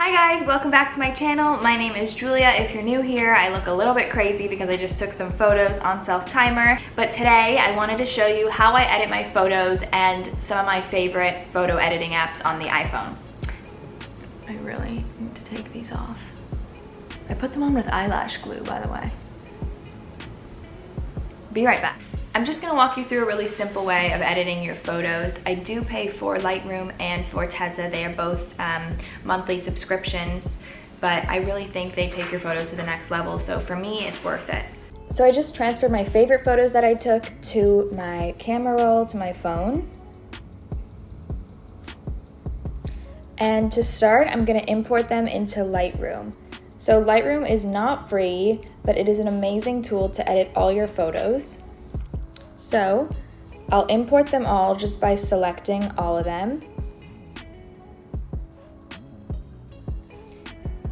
Hi guys, welcome back to my channel. My name is Julia. If you're new here, I look a little bit crazy because I just took some photos on self-timer. But today I wanted to show you how I edit my photos and some of my favorite photo editing apps on the iPhone. I really need to take these off. I put them on with eyelash glue, by the way. Be right back. I'm just gonna walk you through a really simple way of editing your photos. I do pay for Lightroom and for Tezza. They are both monthly subscriptions, but I really think they take your photos to the next level. So for me, it's worth it. So I just transferred my favorite photos that I took to my camera roll, to my phone. And to start, I'm gonna import them into Lightroom. So Lightroom is not free, but it is an amazing tool to edit all your photos. So I'll import them all just by selecting all of them.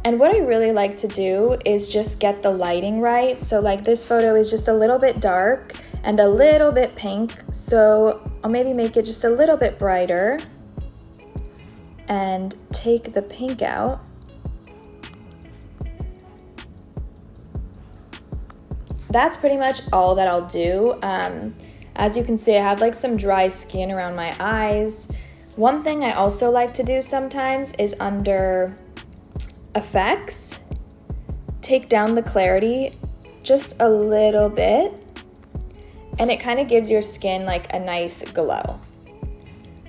And what I really like to do is just get the lighting right. So like this photo is just a little bit dark and a little bit pink. So I'll maybe make it just a little bit brighter and take the pink out. That's pretty much all that I'll do. As you can see, I have like some dry skin around my eyes. One thing I also like to do sometimes is under effects, take down the clarity just a little bit, and it kind of gives your skin like a nice glow.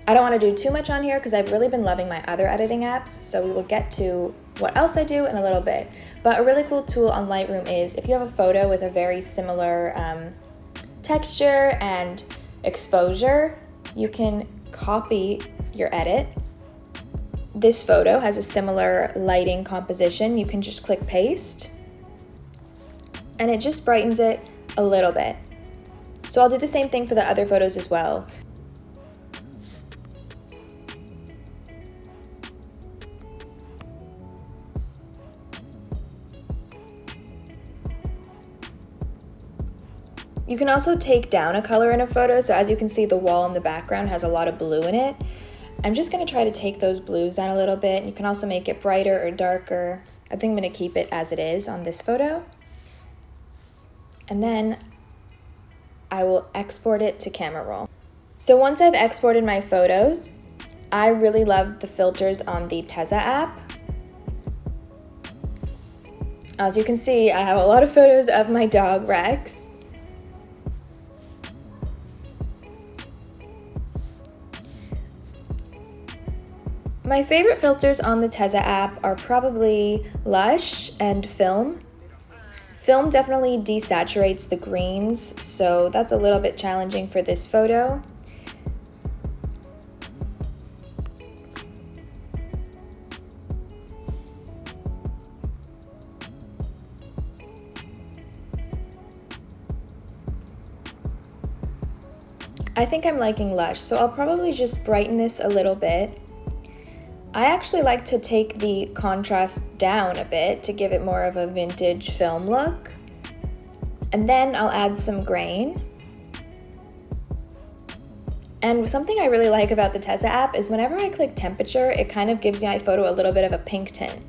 I don't want to do too much on here because I've really been loving my other editing apps, so we will get to what else I do in a little bit. But a really cool tool on Lightroom is if you have a photo with a very similar texture and exposure, you can copy your edit. This photo has a similar lighting composition. You can just click paste, and it just brightens it a little bit. So I'll do the same thing for the other photos as well. You can also take down a color in a photo. So as you can see, the wall in the background has a lot of blue in it. I'm just gonna try to take those blues down a little bit. You can also make it brighter or darker. I think I'm gonna keep it as it is on this photo. And then I will export it to camera roll. So once I've exported my photos, I really love the filters on the Tezza app. As you can see, I have a lot of photos of my dog Rex. My favorite filters on the Tezza app are probably Lush and Film. Film definitely desaturates the greens, so that's a little bit challenging for this photo. I think I'm liking Lush, so I'll probably just brighten this a little bit. I actually like to take the contrast down a bit to give it more of a vintage film look. And then I'll add some grain. And something I really like about the Tezza app is whenever I click temperature, it kind of gives my photo a little bit of a pink tint.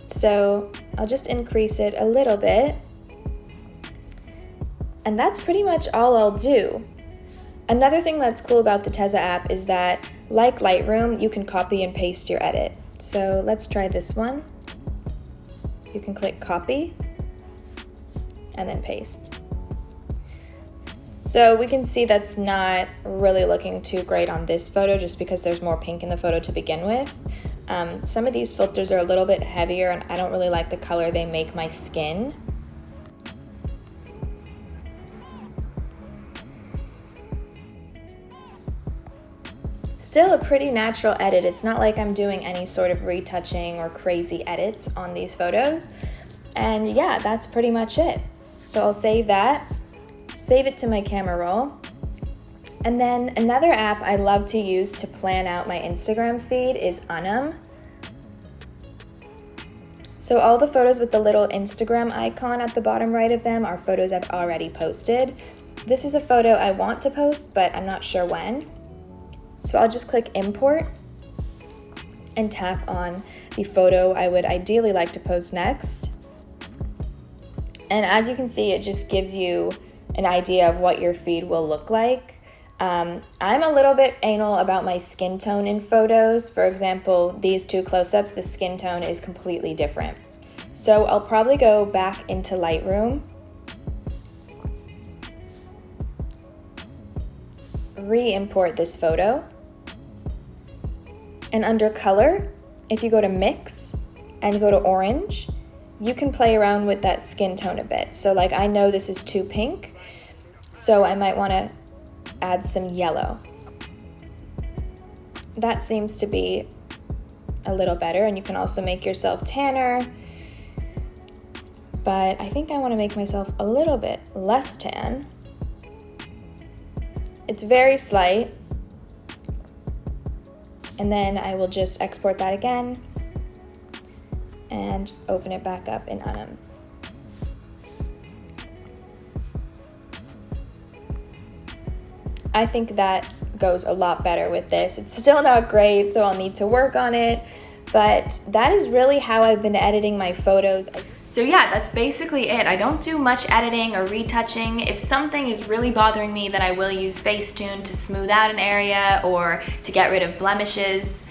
So I'll just increase it a little bit. And that's pretty much all I'll do. Another thing that's cool about the Tezza app is that, like Lightroom, you can copy and paste your edit. So let's try this one. You can click copy and then paste. So we can see that's not really looking too great on this photo just because there's more pink in the photo to begin with. Some of these filters are a little bit heavier and I don't really like the color they make my skin. Still a pretty natural edit. It's not like I'm doing any sort of retouching or crazy edits on these photos. And yeah, that's pretty much it. So I'll save that, save it to my camera roll. And then another app I love to use to plan out my Instagram feed is Unum. So all the photos with the little Instagram icon at the bottom right of them are photos I've already posted. This is a photo I want to post, but I'm not sure when. So I'll just click import and tap on the photo I would ideally like to post next. And as you can see, it just gives you an idea of what your feed will look like. I'm a little bit anal about my skin tone in photos. For example, these two close-ups, the skin tone is completely different. So I'll probably go back into Lightroom, re-import this photo, and under color, if you go to mix and go to orange, you can play around with that skin tone a bit. So like I know this is too pink, so I might want to add some yellow. That seems to be a little better, and you can also make yourself tanner, but I think I want to make myself a little bit less tan. It's very slight, and then I will just export that again and open it back up in Unum. I think that goes a lot better with this. It's still not great, so I'll need to work on it, but that is really how I've been editing my photos. So yeah, that's basically it. I don't do much editing or retouching. If something is really bothering me, then I will use Facetune to smooth out an area or to get rid of blemishes,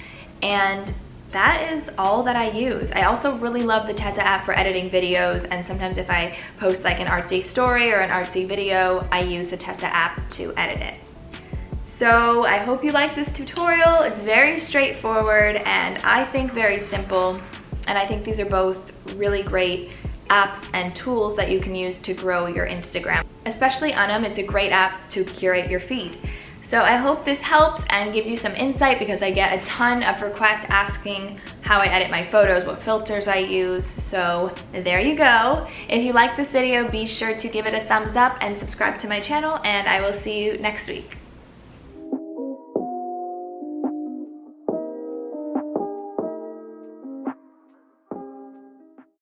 and that is all that I use. I also really love the Tezza app for editing videos, and sometimes if I post like an artsy story or an artsy video, I use the Tezza app to edit it. So I hope you like this tutorial. It's very straightforward and I think very simple, and I think these are both really great apps and tools that you can use to grow your Instagram. Especially Unum, it's a great app to curate your feed. So I hope this helps and gives you some insight, because I get a ton of requests asking how I edit my photos, what filters I use. So there you go. If you like this video, be sure to give it a thumbs up and subscribe to my channel, and I will see you next week.